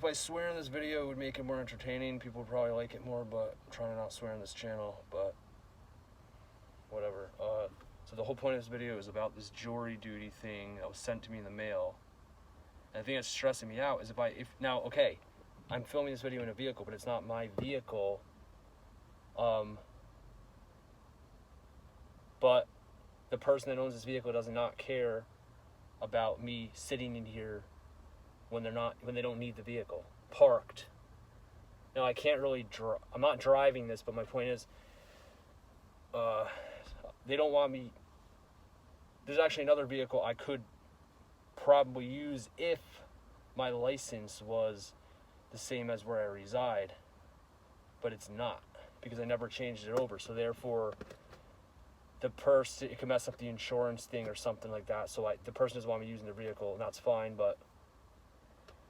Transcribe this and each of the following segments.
I swear in this video, it would make it more entertaining. People would probably like it more, but I'm trying to not swear on this channel, but whatever. So the whole point of this video is about this jury duty thing that was sent to me in the mail. And the thing that's stressing me out is now, okay, I'm filming this video in a vehicle, but it's not my vehicle. But the person that owns this vehicle does not care about me sitting in here when they don't need the vehicle parked. Now I can't really I'm not driving this, but my point is, they don't want me. There's actually another vehicle I could probably use if my license was the same as where I reside, but it's not because I never changed it over. So therefore, it can mess up the insurance thing or something like that. So the person doesn't want me using the vehicle, and that's fine. But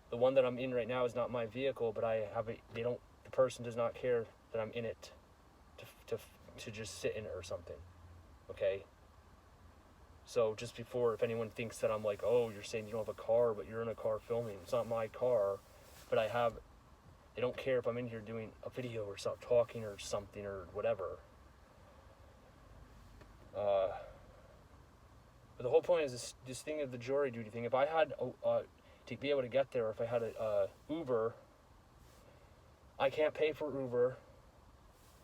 the one that I'm in right now is not my vehicle, but the person does not care that I'm in it to just sit in it or something. Okay. So just before, if anyone thinks that I'm like, oh, you're saying you don't have a car, but you're in a car filming. It's not my car, but they don't care if I'm in here doing a video or something, talking or something or whatever. But the whole point is this thing of the jury duty thing. If I had to be able to get there, if I had a Uber, I can't pay for Uber,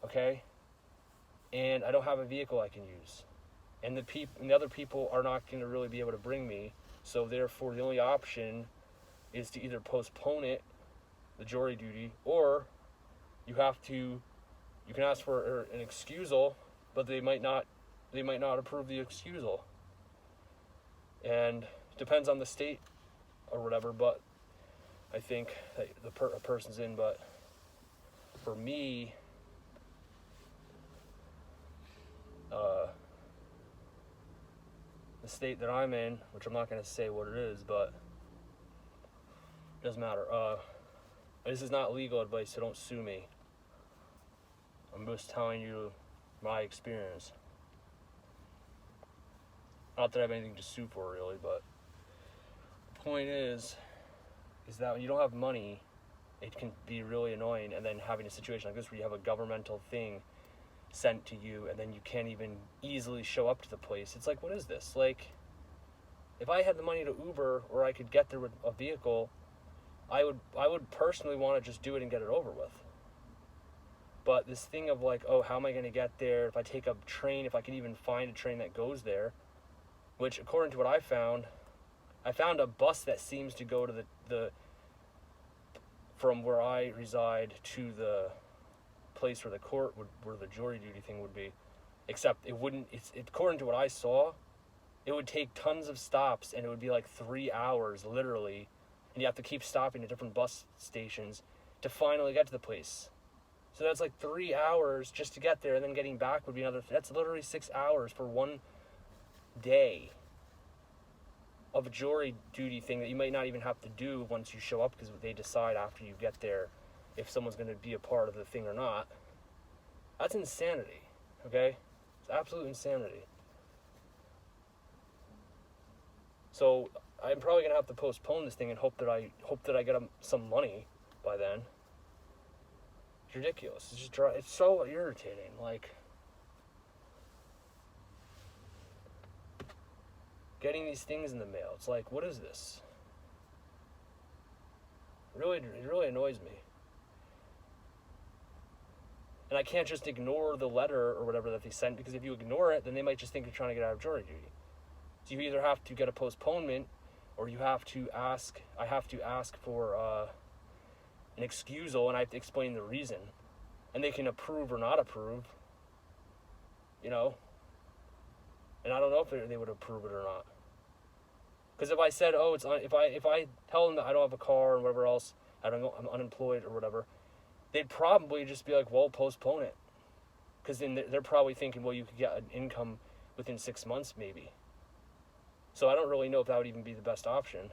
okay? And I don't have a vehicle I can use. And the other people are not going to really be able to bring me. So therefore, the only option is to either postpone the jury duty, or you can ask for an excusal, but they might not approve the excusal. And it depends on the state or whatever, but I think that a person's in. But for me, the state that I'm in, which I'm not going to say what it is, but it doesn't matter. This is not legal advice, so don't sue me. I'm just telling you my experience. Not that I have anything to sue for, really, but the point is that when you don't have money, it can be really annoying, and then having a situation like this where you have a governmental thing sent to you, and then you can't even easily show up to the place. It's like, what is this? Like, if I had the money to Uber, or I could get there with a vehicle, I would personally want to just do it and get it over with. But this thing of like, oh, how am I going to get there? If I take a train, if I can even find a train that goes there, which according to what I found a bus that seems to go to the from where I reside to the place where where the jury duty thing would be, except according to what I saw, it would take tons of stops, and it would be like 3 hours literally, and you have to keep stopping at different bus stations to finally get to the place. So that's like 3 hours just to get there, and then getting back would be that's literally 6 hours for one day of a jury duty thing that you might not even have to do once you show up, because they decide after you get there if someone's going to be a part of the thing or not. That's insanity, okay? It's absolute insanity. So I'm probably going to have to postpone this thing and hope that I get some money by then. It's ridiculous. It's so irritating. Like, getting these things in the mail. It's like, what is this? It really annoys me. And I can't just ignore the letter or whatever that they sent, because if you ignore it, then they might just think you're trying to get out of jury duty. So you either have to get a postponement, or I have to ask for an excusal, and I have to explain the reason. And they can approve or not approve, And I don't know if they would approve it or not. Because if I said, if I tell them that I don't have a car and whatever else, I'm unemployed or whatever, they'd probably just be like, well, postpone it. Because then they're probably thinking, well, you could get an income within 6 months maybe. So I don't really know if that would even be the best option.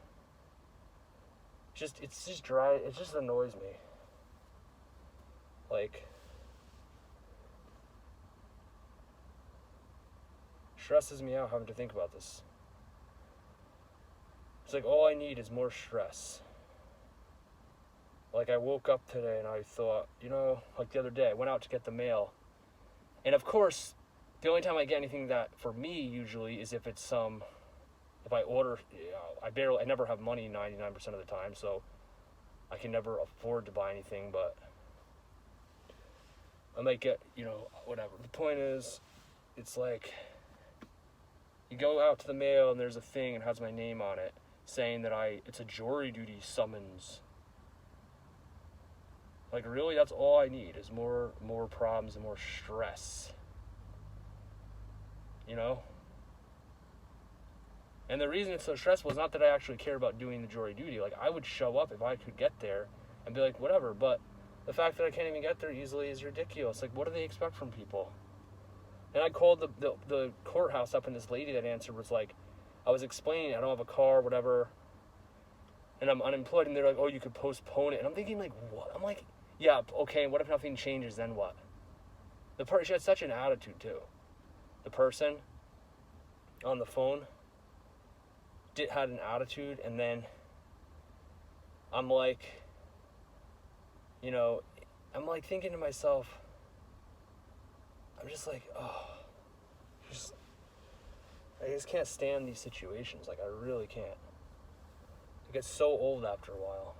It's just dry. It just annoys me. Like, stresses me out having to think about this. It's like all I need is more stress. Like, I woke up today and I thought, like the other day, I went out to get the mail. And of course, the only time I get anything that, for me, usually, is if it's if I order, I never have money 99% of the time, so I can never afford to buy anything, but I might get, whatever. The point is, it's like, you go out to the mail and there's a thing and it has my name on it saying that it's a jury duty summons. Like, really, that's all I need is more problems and more stress. And the reason it's so stressful is not that I actually care about doing the jury duty. Like, I would show up if I could get there and be like, whatever. But the fact that I can't even get there easily is ridiculous. Like, what do they expect from people? And I called the courthouse up, and this lady that answered was like, I was explaining I don't have a car, whatever, and I'm unemployed. And they're like, oh, you could postpone it. And I'm thinking, like, what? I'm like, yeah, okay, and what if nothing changes, then what? She had such an attitude, too. The person on the phone had an attitude, and then I'm like, thinking to myself, I'm just like, I just can't stand these situations. Like, I really can't. It gets so old after a while.